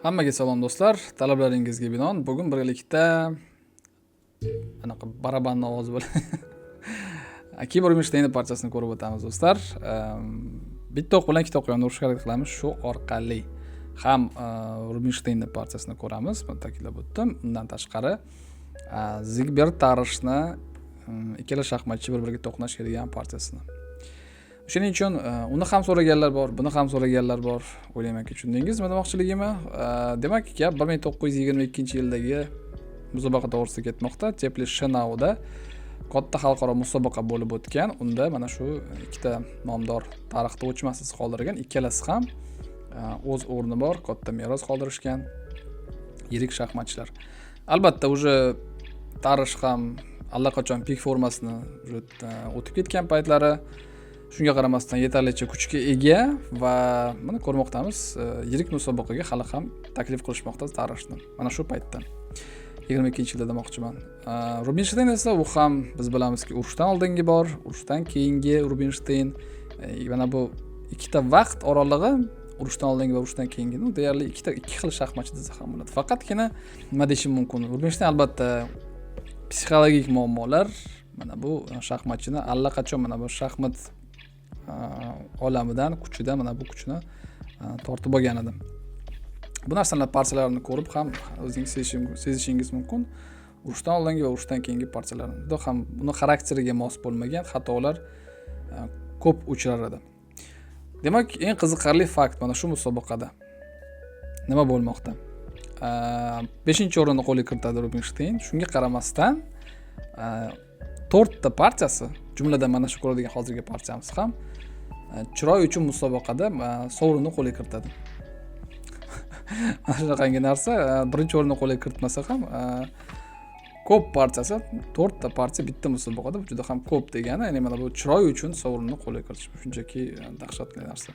Hammaga salom do'stlar. Talablaringizga binoan bugun birgalikda anaqa barabanni ovozi bilan Akiba Rubinstein parchasini ko'rib o'tamiz do'stlar. Bitta o'q bilan ikkita o'q urushga harakat qilamiz. Shu orqali ham Rubinstein parchasini ko'ramiz. Buni ta'kidlab o'tdim. Undan tashqari Zigber Tarashni ikkala shaxmatchi bir-biriga to'qnash kelgan parchasini. Shuning uchun uni ham so'raganlar bor, buni ham so'raganlar bor. O'ylaymanki, tushundingizmi demoqchiligimni? Demak, gap 1922-yildagi musobaqa to'g'risida ketmoqda. Teplishshenauda katta xalqaro musobaqa bo'lib o'tgan. Unda mana shu ikkita nomdor tarixda o'chmassiz qoldirgan, ikkalasi ham o'z o'rni bor, katta meros qoldirishgan yirik shaxmatchilar. Albatta, uje Tarish ham allaqachon pik formasini o'tib ketgan paytlari, shunga qaramasdan yetarlicha kuchga ega va mana ko'rmoqdamiz, yirik musobaqaga hali ham taklif qilishmoqda Tarishni. Mana shu paytda 22-yilda demoqchiman. Rubinstein esa u ham biz bilamizki, urushdan oldingi bor, urushdan keyingi Rubinstein. Mana bu ikkita vaqt oralig'i, urushdan oldingi va urushdan keyingi, deyarli ikki xil shaxmatchi desa ham bo'ladi. Faqatgina nima deyishim mumkin, Rubinstein albatta psixologik muammolar mana bu shaxmatchini allaqachon mana bu shaxmat olamidan, kuchidan mana bu kuchni tortib olgan edi. Bu narsalar parchalarini ko'rib ham o'zingiz sezishingiz mumkin. Urushdan oldingi va urushdan keyingi parchalarni. Juda ham uni xarakteriga mos bo'lmagan xatolar ko'p uchrar edi. Demak, eng qiziqarli fakt mana shu musobaqada nima bo'lmoqda? 5-o'rinni qo'lga kiritadi Rubinstein. Shunga qaramasdan 4 ta parchasi, jumladan mana shu ko'radigan hozirgi parchamiz ham chiroy uchun musobaqada sovrinni qo'lga kiritadi. Mana shunaqangi narsa, birinchi o'rinni qo'lga kiritmasa ham ko'p parchasi, 4 ta parcha bitta musobaqada juda ham ko'p degani, ya'ni mana bu chiroy uchun sovrinni qo'lga kiritish shunchaki dahshatli narsa.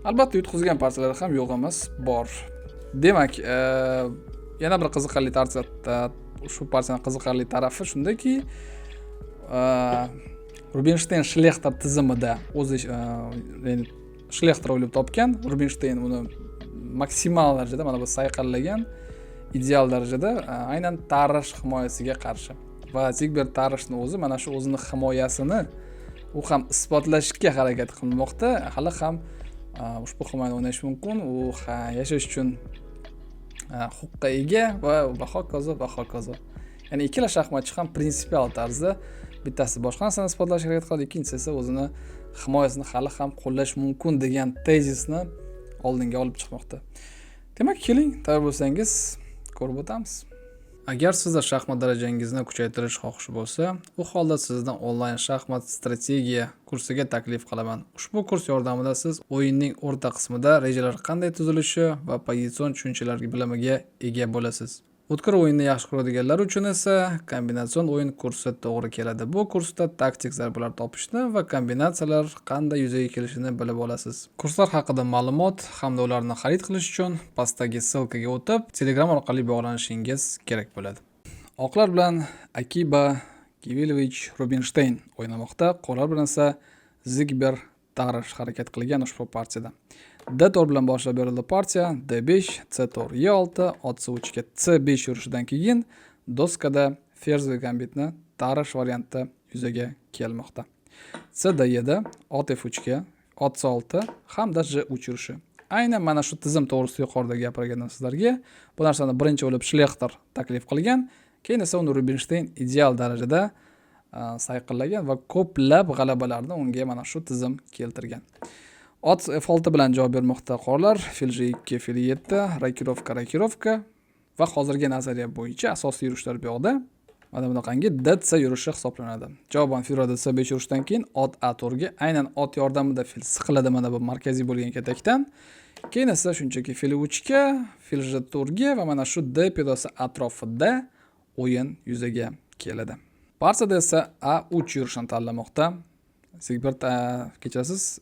Albatta, yutqizgan parchalar ham yo'q emas, bor. Demak, yana bir qiziqarli tarafda, shu parchaning qiziqarli tarafi shundaki, Rubinstein Schlechter tizimida o'zi ya'ni Schlechter o'ylab topgan, Rubinstein uni maksimal darajada mana bu sayqallagan, ideal darajada aynan Tarish himoyasiga qarshi. Va Zigber Tarishni o'zi mana shu o'zining himoyasini u ham isbotlashga harakat qilmoqda. Hali ham ushbu himoyani o'ynash mumkin, u yashash uchun huquqqa ega va hokazo. Ya'ni ikkala shaxmatchi ham prinsipial tarzda bittasi boshqa narsani isbotlashga harakat qiladi, ikkinchisi esa o'zini himoyasini hali ham qo'llash mumkin degan tezisni oldinga olib chiqmoqda. Demak, keling, tayyor bo'lsangiz, ko'rib o'tamiz. Agar sizda shaxmat darajangizni kuchaytirish xohishi bo'lsa, u holda sizdan onlayn shaxmat strategiya kursiga taklif qilaman. Ushbu kurs yordamida siz o'yinning o'rta qismida rejalar qanday tuzilishi va pozitsion tushunchalar bilimiga ega bo'lasiz. O'tkir o'yinni yaxshi ko'radiganlar uchun esa kombinatsion o'yin kursi to'g'ri keladi. Bu kursda taktik zarbalar topishni va kombinatsiyalar qanday yuzaga kelishini bilib olasiz. Kurslar haqida ma'lumot hamda ularni xarid qilish uchun pastdagi ссылкаga o'tib, Telegram orqali bog'lanishingiz kerak bo'ladi. Oqlar bilan Akiba Kivilovich Rubinstein o'ynamoqda, qorlar bilan esa Zigber Tarish harakat qilgan ushbu partiyada. D4 bilan boshlab berildi partiya, D5, C4, E6, ot C3 ga C5 yurishidan keyin doskada Ferzi gambitni Tarish variantda yuzaga kelmoqda. CD7, ot F3 ga, ot C6 hamda J3 yurishi. Aynan mana shu tizim to'g'risida yuqorida gapirgandim sizlarga. Bu narsani birinchi bo'lib Schlechter taklif qilgan, keyin esa uni Rubinstein ideal darajada sayqallagan va ko'plab g'alabalarni unga mana shu tizim keltirgan. Ot F6 bilan javob bermoqda qorlar, fil J2, fil 7, rakirovka va hozirgi nazariya bo'yicha asosiy yurishlar bu yoqda. Mana bunaqangi DC yurishi hisoblanadi. Javoban fil C5 yurishdan keyin ot A4 ga, aynan ot yordamida fil siqiladi mana bu markaziy bo'lgan katakdan. Keyin esa shunchaki fil 3 ga, fil J4 ga va mana shu D pedosi atrofida o'yin yuzaga keladi. Partiyada esa A3 yurishini tanlamoqda. Zigber kechirasiz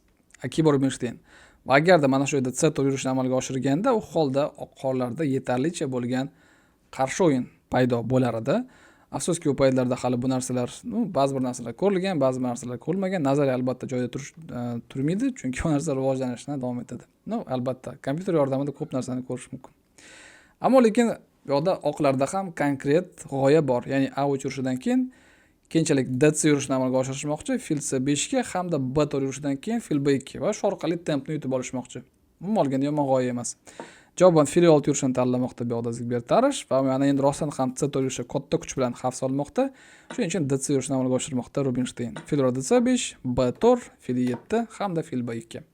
Akiba Rubinstein. Va agarda mana shu yerda C4 yurishni amalga oshirganda, u holda qorlarda yetarlicha bo'lgan qarshi o'yin paydo bo'lar edi. Afsuski, u paytlarda hali bu narsalar, ba'zi bir narsalar ko'rilgan, ba'zi bir narsalar ko'rilmagan. Nazariya albatta joyida turmaydi, chunki bu narsa rivojlanishda davom etadi. Albatta, kompyuter yordamida ko'p narsani ko'rish mumkin. Ammo lekin bu yoqda oqlarda ham konkret g'oya bor. Ya'ni A uch yurishidan keyin keyinchalik DC yurishni amalga oshirishmoqchi fil C5 ga hamda B4 yurishidan keyin fil B2 va shu orqali tempni yutib olishmoqchi. Umuman olganda yomon g'oya emas. Javoban fil 6 yurishini tanlamoqda bu yoqda Zigbertarish va mana endi rostdan ham C4 yurishi katta kuch bilan xavf solmoqda. Shuning uchun DC yurishni amalga oshirmoqda Rubinstein. Fil C5, B4, fil 7 hamda fil B2.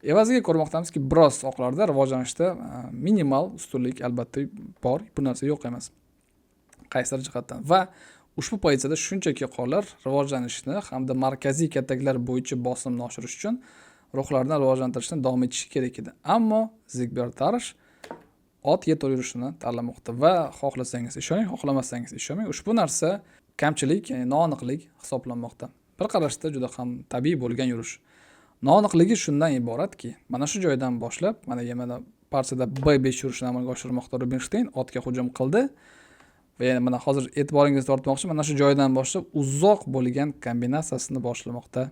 Evaziga ko'rmoqdamizki, biroz oqlarda rivojlanishda minimal ustunlik albatta bor. Bu narsa yo'q emas. Qaysidir jihatdan va ushbu pozitsiyada shunchaki qollar rivojlanishni hamda markaziy kataklar bo'yicha bosimni oshirish uchun ruhlarni rivojlantirishni davom etishi kerak edi. Ammo Zigbertarish ot Y4 yurishini tanlamoqda va xohlasangiz ishoning, xohlamasangiz ishonmang, ushbu narsa kamchilik, ya'ni noaniqlik hisoblanmoqda. Bir qarashda juda ham tabiiy bo'lgan yurish. Noaniqligi shundan iboratki, mana shu joydan boshlab, mana partiyada B5 yurishini amalga oshirmoqda Rubinstein otga hujum qildi. Va yana mana hozir e'tiboringizni tortmoqchi, mana shu joydan boshlab uzoq bo'lgan kombinatsiyasini boshlamoqda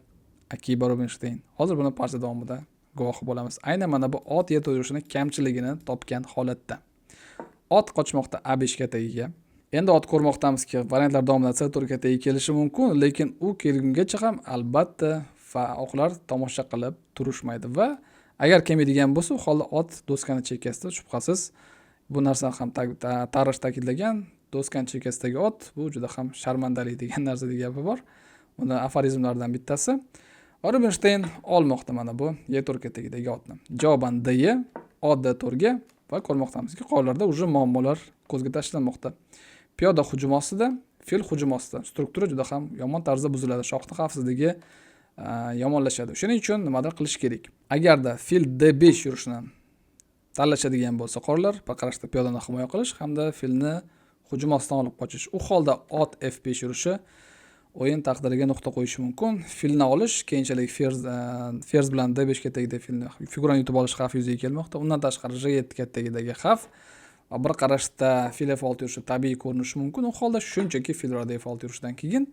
Akiba Rubinstein. Hozir buni partiya davomida guvohi bo'lamiz. Aynan mana bu ot Y4 yurishini kamchiligini topgan holatda. Ot qochmoqda A5 katagiga. Endi ot ko'rmoqdamizki, variantlar davomida C4 katagiga kelishi mumkin, lekin u kelgungacha ham albatta oqlar tomosha qilib turishmaydi va agar kelmaydigan bo'lsa, u holda ot doskani chekkasida shubhasiz bu narsani ham Tarish ta'kidlagan. Do'skan chekkasidagi ot bu juda ham sharmandalik degan narsadagi gapi bor. Buni aforizmlardan bittasi. Rubinstein olmoqda mana bu Y4 ketagidagi otni. Javoban D, ot D4 ga va ko'rmoqdamizki, qollarda uje muammolar ko'zga tashlanmoqda. Piyoda hujum ostida, fil hujum ostida. Struktura juda ham yomon tarzda buziladi. Shohning xavfsizligi yomonlashadi. Shuning uchun nimadir qilish kerak. Agarda fil D5 yurishini tanlashadigan bo'lsa qollar, bir qarashda piyodani himoya qilish hamda filni hujum ostidan olib qochish. U holda ot F5 yurishi o'yin taqdiriga nuqta qo'yishi mumkin. Filni olish, keyinchalik ferz bilan D5 katagida filni figurani yutib olish xavfi yuzaga kelmoqda. Undan tashqari G7 katagidagi xavf va bir qarashda fil F6 yurishi tabiiy ko'rinishi mumkin. U holda shunchaki fil F6 yurishidan keyin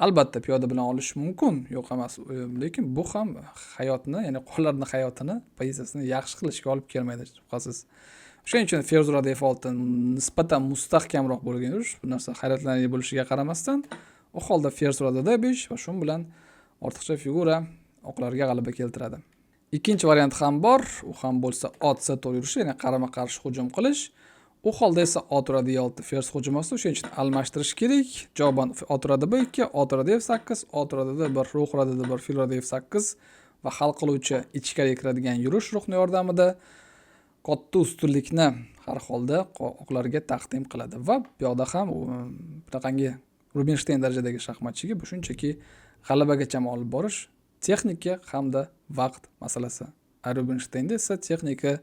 albatta piyoda bilan olish mumkin, yo'q emas. Lekin bu ham hayotni, ya'ni qollarning hayotini, pozitsiyasini yaxshi qilishga olib kelmaydi, shubhasiz. Shuning uchun ferz F6 nisbatan mustahkamroq bo'lgan yurish, bu narsa hayratlanarli bo'lishiga qaramasdan, u holda ferz D5 va shu bilan ortiqcha figura oqlarga g'alaba keltiradi. Ikkinchi variant ham bor, u ham bo'lsa ot C4 yurishi, ya'ni qarama-qarshi hujum qilish. U holda esa ot D6 ferz hujum ostida, shuning uchun almashtirish kerak. Javoban ot B2, ot D8, ot D1, ruh D1, fil F8 va hal qiluvchi ichkariga kiradigan yurish ruhni yordamida katta ustunlikni har holda oqlarga taqdim qiladi va bu yoqda ham bunaqangi Rubinstein darajadagi shaxmatchiga bu shunchaki g'alabagacha olib borish texnika hamda vaqt masalasi. Rubinsteynda esa texnika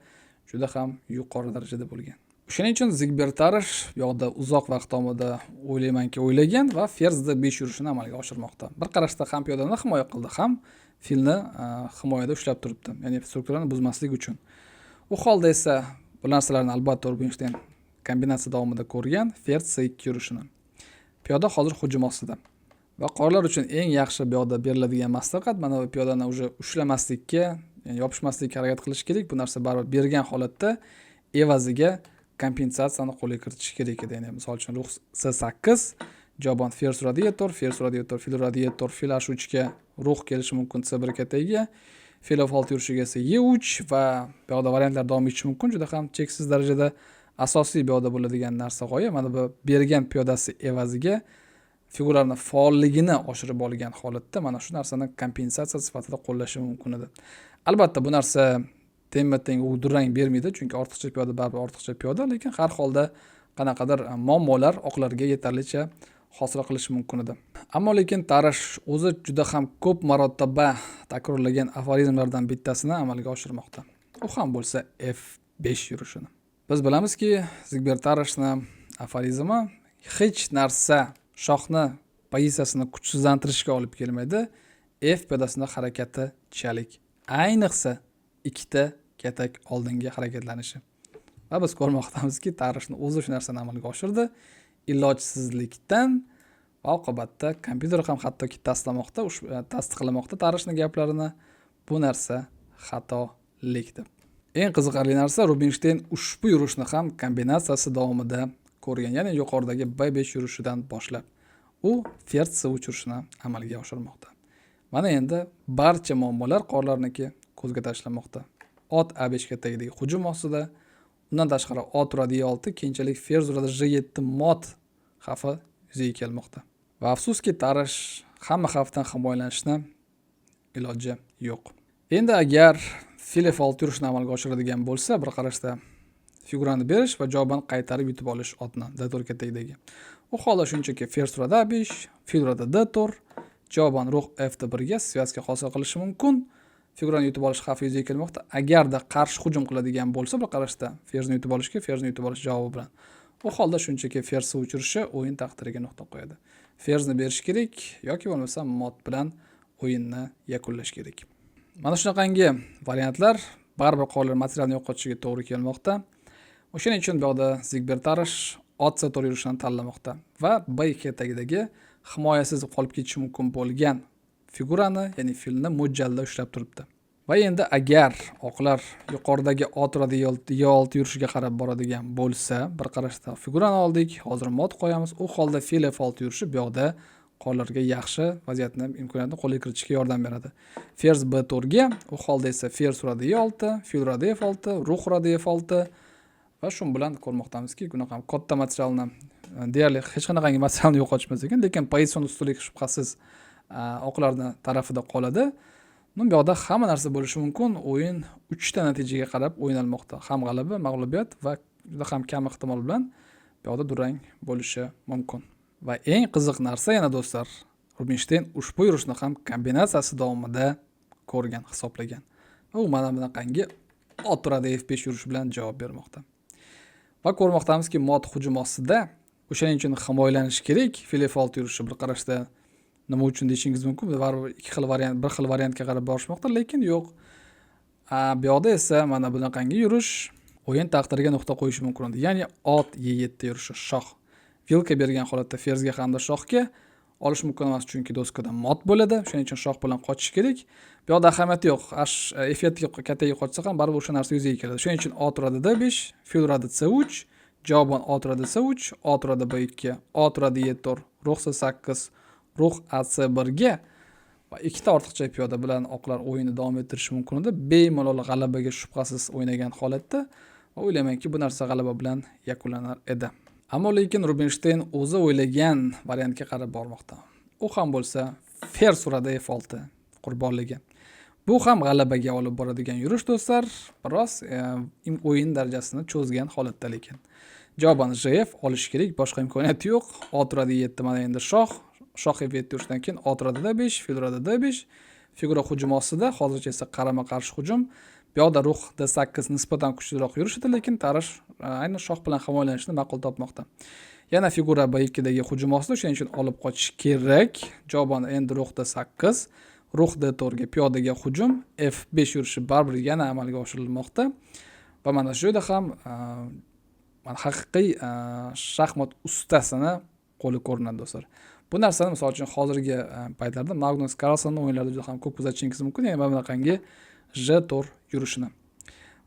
juda ham yuqori darajada bo'lgan. Shuning uchun Zigbertarish bu yoqda uzoq vaqt davomida o'ylaymanki o'ylagan va ferz D5 yurishini amalga oshirmoqda. Bir qarashda ham piyodani himoya qildi, ham filni himoyada ushlab turibdi, ya'ni strukturani buzmaslik uchun. U holda esa bu narsalarni albatta Rubinstein kombinatsiya davomida ko'rgan ferz C2 yurishini. Piyoda hozir hujum ostida. Va qorilar uchun eng yaxshi bu yoqda beriladigan maslahat mana bu piyodani ushlamaslikka, ya'ni yopishmaslikka harakat qilish kerak. Bu narsa baribir bergan holatda evaziga kompensatsiyani qo'lga kiritish kerak edi. Ya'ni misol uchun ruh C8, javoban ferz D4, ferz D4, fil D4, fil H3 ga ruh kelishi mumkin C1 katagiga. Fil F6 yurishiga esa E3 va bu yoqda variantlar davom etishi mumkin. Juda ham cheksiz darajada asosiy bu yoqda bo'ladigan narsa g'oya. Mana bu bergan piyodasi evaziga figuralarning faolligini oshirib olgan holatda mana shu narsani kompensatsiya sifatida qo'llashi mumkin edi. Albatta bu narsa teng durang bermaydi, chunki ortiqcha piyoda baribir ortiqcha piyoda, lekin har holda qanaqadir muammolar oqlarga yetarlicha hosil qilish mumkin edi. Ammo lekin Tarish o'zi juda ham ko'p marotaba takrorlagan aforizmlardan bittasini amalga oshirmoqda. U ham bo'lsa F5 yurishini. Biz bilamizki, Zigbertarishning aforizmi hech narsa shohni pozitsiyasini kuchsizlantirishga olib kelmaydi. F piyodasining harakati chalik. Ayniqsa ikkita katak oldinga harakatlanishi. Va biz ko'rmoqdamizki, Tarishning o'zi shu narsani amalga oshirdi. Ilojsizlikdan va oqibatda kompyuter ham hattoki tasdiqlamoqda Tarishning gaplarini, bu narsa xatolik deb. Eng qiziqarli narsa, Rubinsteyn ushbu yurishni ham kombinatsiyasi davomida ko'rgan, ya'ni yuqoridagi B5 yurishidan boshlab u fers C3 yurishini amalga oshirmoqda. Mana endi barcha muammolar qorlarniki ko'zga tashlanmoqda. Ot A5 tagidagi hujum ostida, undan tashqari ot uradi E6, keyinchalik fers uradi J7 mod xavfi yuzaga kelmoqda. Va afsuski, Tarash hamma xavfdan himoyalanishni iloji yo'q. Endi agar fil F6 yurishni amalga oshiradigan bo'lsa, bir qarashda figurani berish va javoban qaytarib yutib olish otni D4 tagidagi. U holda shunchaki fers uradi A5, fil uradi D4, javoban rux F1 ga svязка hosil qilishi mumkin. Figurani yutib olish xavfi yuzaga kelmoqda. Agarda qarshi hujum qiladigan bo'lsa, bir qarashda fersni yutib olishga, fersni yutib olish javobi bilan. U holda shunchaki fers o'chirishi o'yin taqdiriga nuqta qo'yadi. Fersni berish kerak yoki bo'lmasa mod bilan o'yinni yakunlash kerak. Mana shunaqangi variantlar baribir qolgan materialni yo'qotishga to'g'ri kelmoqda. O'shaning uchun bu yerda Zigbert Tarash ot C4 yurishini tanlamoqda va B2 tagidagi himoyasiz qolib ketishi mumkin bo'lgan figurani, ya'ni filni mo'ljallada ushlab turibdi. Va endi agar oqlar yuqoridagi ot uradi E6 yurishiga qarab boradigan bo'lsa, bir qarashda figurani oldik, hozir mod qo'yamiz. U holda fil F6 yurishi bu yerda qollarga yaxshi vaziyatni, imkoniyatni qo'lga kiritishga yordam beradi. Fers B4 ga, u holda esa fers uradi E6, fil uradi F6, rux uradi F6 va shu bilan ko'rmoqdamizki, bunaqa katta materialni deyarli hech qanaqangi materialni yo'qotishmas ekan, lekin pozitsion ustunlik shubhasiz oqlarning tarafida qoladi. Bu yerda hamma narsa bo'lishi mumkin. O'yin 3 ta natijaga qarab o'ynalmoqda. Ham g'alaba, mag'lubiyat va juda ham kam ehtimol bilan bu yerda durang bo'lishi mumkin. Va eng qiziq narsa yana do'stlar, Rubinsteyn ushbu yurishni ham kombinatsiyasi davomida ko'rgan, hisoblagan. Va u mana bunaqangi ot uradi F5 yurishi bilan javob bermoqda. Va ko'rmoqdamizki, mod hujum ostida, o'shaning uchun himoyalanish kerak. Fil F6 yurishi bir qarashda nima uchun deyishingiz mumkin. Baribir ikki xil variant, bir xil variantga qarab borishmoqda, lekin yo'q. Bu yerda esa mana bunaqangi yurish o'yin taqdiriga nuqta qo'yishi mumkin. Ya'ni ot E7 yurishi shoh. Vilka bergan holatda fersga hamda shohga olish mumkin emas, chunki doskada mod bo'ladi. Shuning uchun shoh bilan qochish kerak. Bu yerda ahamiyati yo'q. F7 ga kattaga qochsa ham baribir o'sha narsa yuzaga keladi. Shuning uchun ot uradi D5, fil uradi C3, javoban ot uradi C3, ot uradi B2, ot uradi E4, rux C8, rux AC1 ga va ikkita ortiqcha piyoda bilan oqlar o'yinni davom ettirishi mumkin edi. Bemalol g'alabaga shubhasiz o'ynagan holatda va o'ylaymanki, bu narsa g'alaba bilan yakunlanar edi. Ammo lekin Rubinsteyn o'zi o'ylagan variantga qarab bormoqda. U ham bo'lsa fers uradi F6 qurbonligi. Bu ham g'alabaga olib boradigan yurish do'stlar, biroz o'yin darajasini cho'zgan holatda lekin. Javoban JF olish kerak, boshqa imkoniyati yo'q. Ot uradi E7, mana endi shoh F7 yurishdan keyin ot uradi D5, fil uradi D5. Figura hujum ostida, hozircha esa qarama-qarshi hujum. Bu yerda rux D8 nisbatan kuchliroq yurish edi, lekin Tarash aynan shoh bilan himoyalanishni ma'qul topmoqda. Yana figura B2 dagi hujum ostida, shuning uchun olib qochish kerak. Javoban endi rux D8, rux D4 ga piyodaga hujum, F5 yurishi baribir yana amalga oshirilmoqda. Va mana shu yerda ham haqiqiy shaxmat ustasini qo'li ko'rinadi do'stlar. Bu narsani misol uchun hozirgi paytlarda Magnus Carlsen o'yinlarida juda ham ko'p kuzatishingiz mumkin. Ya'ni mana bunaqangi J4 yurishini.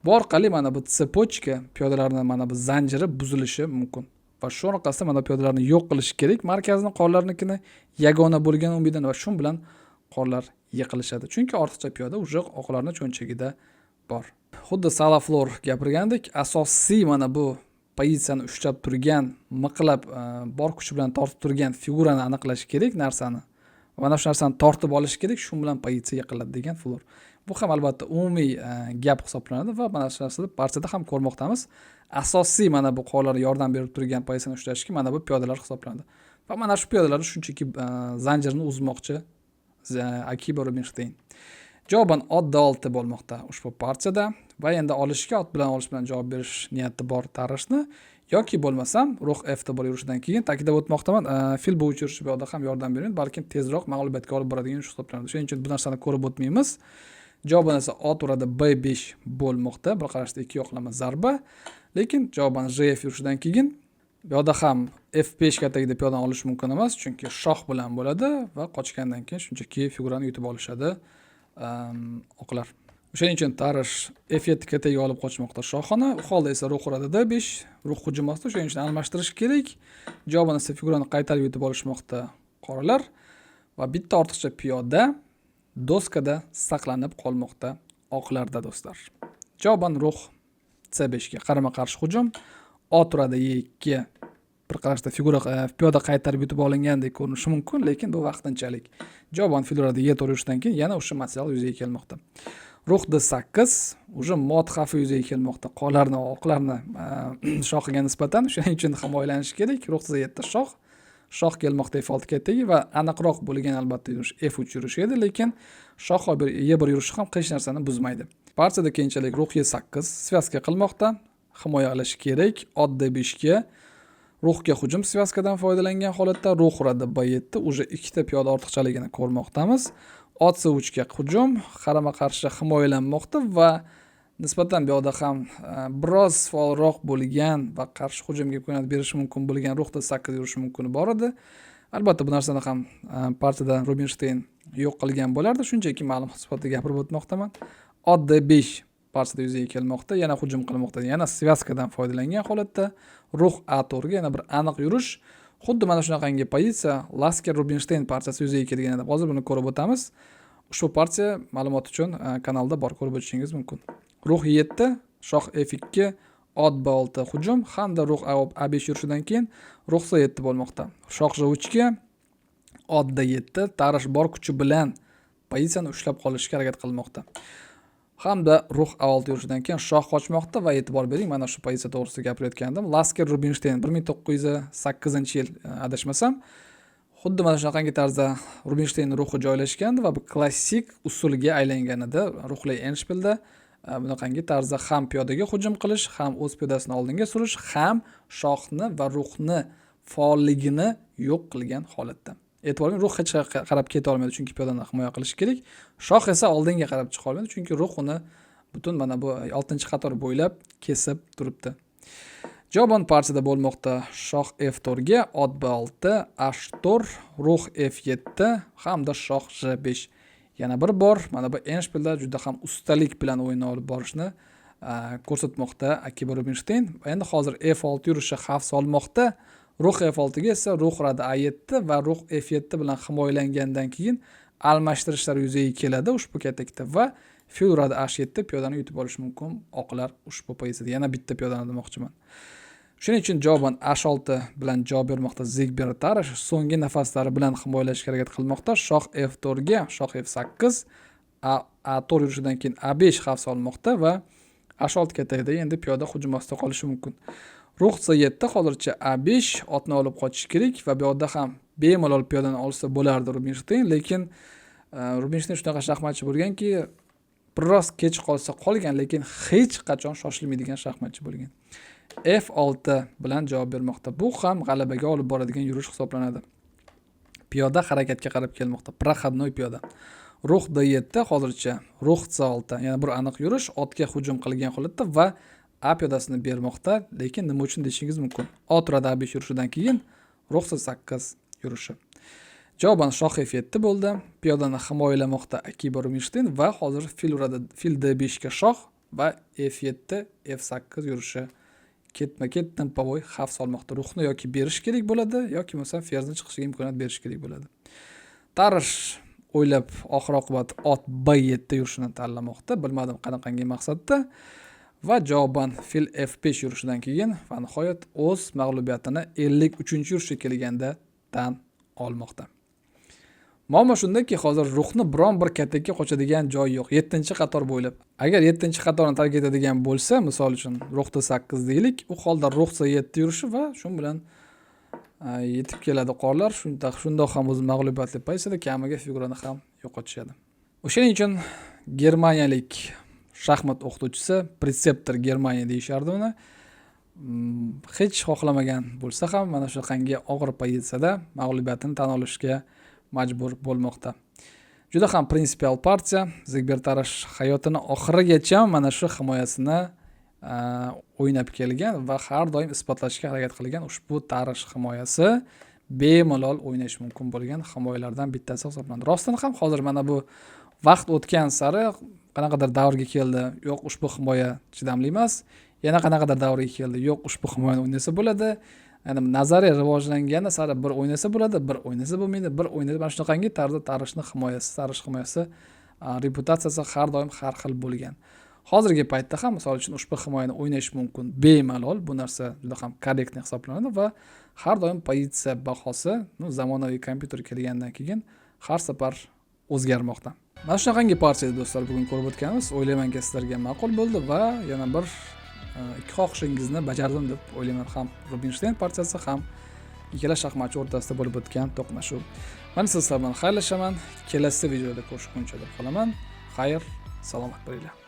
Bu orqali mana bu tsepochka piyodalarning mana bu zanjiri buzilishi mumkin. Va shu orqasida mana piyodalarni yo'q qilish kerak. Markazning qorlarnikini yagona bo'lgan umiddan va shu bilan qorlar yiqilishadi. Chunki ortiqcha piyoda uje oqlarning cho'nchagida bor. Xuddi Salaflor gapirgandek, asosiy mana bu pozitsiyani ushlab turgan, miqlab bor kuchi bilan tortib turgan figurani aniqlash kerak narsani. Mana shu narsani tortib olish kerak, shu bilan pozitsiya yiqiladi degan Flor. Bu ham albatta umumiy gap hisoblanadi va mana shu narsani partiyada ham ko'rmoqdamiz. Asosiy mana bu qo'llar yordam berib turgan pozitsiyani ushlashga mana bu piyodalar hisoblanadi. Va mana shu piyodalar shunchaki zanjirni uzmoqchi Akiba Rubinsteyn. Javoban ot D6 bo'lmoqda ushbu partiyada va endi olishga ot bilan olish bilan javob berish niyati bor Tarashni yoki bo'lmasam rux F1 yurishidan keyin ta'kidlab o'tmoqdaman, fil bu yurishi bu yerda ham yordam bermaydi, balkim tezroq mag'lubiyatga olib boradigan yurish hisoblanadi. Shuning uchun bu narsani ko'rib o'tmaymiz. Javoban esa ot uradi B5 bo'lmoqda. Bir qarashda ikki yoqlama zarba, lekin javoban JF yurishidan keyin bu yerda ham F5 tagida piyodani olish mumkin emas, chunki shoh bilan bo'ladi va qochgandan keyin shunchaki figurani yutib olishadi oqlar. O'shaning uchun Tarash F7 kataga olib qochmoqda shohini. U holda esa ruh uradi D5, ruh hujum ostida. O'shaning uchun almashtirish kerak. Javoban esa figurani qaytarib yutib olishmoqda qoralar va bitta ortiqcha piyoda doskada saqlanib qolmoqda oqlarda do'stlar. Javoban ruh C5 ga qarama-qarshi hujum. Ot uradi E2. Bir qarashda figura piyoda qaytarib yutib olingandek ko'rinishi mumkin, lekin bu vaqtinchalik. Javoban fil uradi E4 urishdan keyin yana o'sha material yuzaga kelmoqda. Ruh D8 уже mod xavfi yuzaga kelmoqda. Qonlarni, oqlarni shohiga nisbatan shuning uchun himoyalanish kerak. Ruh C7 shoh. Shoh kelmoqda F6 kataga va aniqroq bo'lgan albatta yurish F3 yurishi edi, lekin shoh E1 yurishi ham hech narsani buzmaydi. Partiyada keyinchalik ruh E8 svyaska qilmoqda. Himoya qilish kerak. Ot D5 ga ruhga hujum svyaskadan foydalangan holatda ruh uradi B7 уже ikkita piyoda ortiqchaligini ko'rmoqdamiz. Ot C3 ga hujum qarama-qarshi himoyalanmoqda va nisbatan bu yoqda ham biroz faolroq bo'lgan va qarshi hujumga imkoniyat berishi mumkin bo'lgan ruh D8 yurishi mumkin bor edi. Albatta bu narsani ham partiyada Rubinstein yo'q qilgan bo'lardi. Shunchaki ma'lum sifatida gapirib o'tmoqdaman. Ot D5 partiyada yuzaga kelmoqda, yana hujum qilmoqda. Yana svyaskadan foydalangan holatda ruh A4 ga yana bir aniq yurish. Xuddi mana shunaqangi pozitsiya Lasker Rubinstein partiyasi yuzaga kelgan edi. Hozir buni ko'rib o'tamiz. Ushbu partiya ma'lumot uchun kanalda bor ko'rib o'tishingiz mumkin. Ruh E7, shoh F2, ot B6 hujum hamda ruh A5 yurishidan keyin ruh C7 bo'lmoqda. Shoh G3 ga ot D7 Tarash bor kuchi bilan pozitsiyani ushlab qolishga harakat qilmoqda. Hamda ruh A6 yurishidan keyin shoh qochmoqda va e'tibor bering, mana shu pozitsiya to'g'risida gapirayotgandim. Lasker Rubinstein 1908-yil adashmasam, xuddi mana shunaqangi tarzda Rubinstein ruhi joylashgandi va bu klassik usulga aylangan edi. Ruhli endshpilda bunaqangi tarzda ham piyodaga hujum qilish, ham o'z piyodasini oldinga surish, ham shohni va ruhni faolligini yo'q qilgan holatda. E'tibor bering, ruh hech qarab keta olmaydi, chunki piyodani himoya qilish kerak. Shoh esa oldinga qarab chiqa olmaydi, chunki ruh uni butun mana bu 6-qator bo'ylab kesib turibdi. Javoban partiyada bo'lmoqda shoh F4 ga ot B6, H4, ruh F7 hamda shoh G5. Yana bir bor mana bu endshpilda juda ham ustalik bilan o'yinni olib borishni ko'rsatmoqda Akiba Rubinstein. Endi hozir F6 yurishi xavf solmoqda. Ruh F6 ga esa ruh uradi A7 va ruh F7 bilan himoyalangandan keyin almashtirishlar yuzaga keladi ushbu katakda va fil uradi H7 piyodani yutib olish mumkin. Oqlar ushbu pozitsiyada yana bitta piyodani demoqchiman. Shuning uchun javoban H6 bilan javob bermoqda Zigbert Tarash so'nggi nafaslari bilan himoyalashga harakat qilmoqda. Shoh F4 ga shoh F8, A4 yurishidan keyin A5 xavf solmoqda va H6 katakda endi piyoda hujum ostida qolishi mumkin. Ruh C7 hozircha A5 otni olib qochish kerak va bu yerda ham bemalol piyodani olsa bo'lardi Rubinstein, lekin Rubinstein shunaqa shaxmatchi bo'lganki, biroz kech qolsa qolgan, lekin hech qachon shoshilmaydigan shaxmatchi bo'lgan. F6 bilan javob bermoqda. Bu ham g'alabaga olib boradigan yurish hisoblanadi. Piyoda harakatga qarab kelmoqda. Prohodnoy piyoda. Ruh D7 hozircha ruh C6, yana bir aniq yurish, otga hujum qilgan holatda va A piyodasini bermoqda, lekin nima uchun deyishingiz mumkin. Ot uradi A5 yurishidan keyin ruh C8 yurishi. Javoban shoh F7 bo'ldi. Piyodani himoyalamoqda Akiba Rubinstein va hozir fil uradi, fil D5 ga shoh va F7 F8 yurishi ketma-ket tempovoy xavf solmoqda. Ruhni yoki berish kerak bo'ladi, yoki bo'lmasa ferzni chiqishiga imkoniyat berish kerak bo'ladi. Tarash o'ylab oxir-oqibat ot B7 yurishini tanlamoqda. Bilmadim qanaqangi maqsadda. Va javoban fil F5 yurishidan keyin va nihoyat o'z mag'lubiyatini 53-yurishga kelganda tan olmoqda. Muammo shundaki, hozir ruhni biron bir katakka qochadigan joy yo'q. 7-qator bo'ylab. Agar 7-qatorni tark etadigan bo'lsa, misol uchun ruh D8 deylik, u holda ruh C7 yurishi va shu bilan yetib keladi qorlar. Shundoq ham o'z mag'lubiyatli pozitsiyada kamiga figurani ham yo'qotishadi. O'shaning uchun germaniyalik shaxmat o'qituvchisi, pretseptor Germaniya deyishardi uni. Hech xohlamagan bo'lsa ham mana shunaqangi og'ir pozitsiyada mag'lubiyatini tan olishga majbur bo'lmoqda. Juda ham prinsipial partiya. Zigbert Tarash hayotini oxirigacha mana shu himoyasini o'ynab kelgan va har doim isbotlashga harakat qilgan ushbu Tarash himoyasi bemalol o'ynash mumkin bo'lgan himoyalardan bittasi hisoblanadi. Rostdan ham hozir mana bu vaqt o'tgan sari qanaqadir davrga keldi, yo'q ushbu himoya chidamli emas, yana qanaqadir davrga keldi, yo'q ushbu himoyani o'ynasa bo'ladi. Ya'ni nazariya rivojlangani sari bir o'ynasa bo'ladi, bir o'ynasa bo'lmaydi, bir o'ynasa mana shunaqangi tarzda Tarixni himoyasi, Tarix himoyasi reputatsiyasi har doim har xil bo'lgan. Hozirgi paytda ham misol uchun ushbu himoyani o'ynash mumkin, bemalol. Bu narsa juda ham korrektni hisoblanadi va har doim pozitsiya bahosi zamonaviy kompyuter kelgandan keyin har safar o'zgarmoqda. Mana shunaqangi partiya do'stlar bugun ko'rib o'tganmiz. O'ylaymanki sizlarga ma'qul bo'ldi va yana bir ikki xohishingizni bajardim deb o'ylayman. Ham Rubinstein partiyasi ham ikkala shaxmatchi o'rtasida bo'lib o'tgan to'qnashuv. Men sizlar bilan xayrlashaman. Kelasi videoda ko'rishguncha deb qolaman. Xayr, salomat bo'linglar.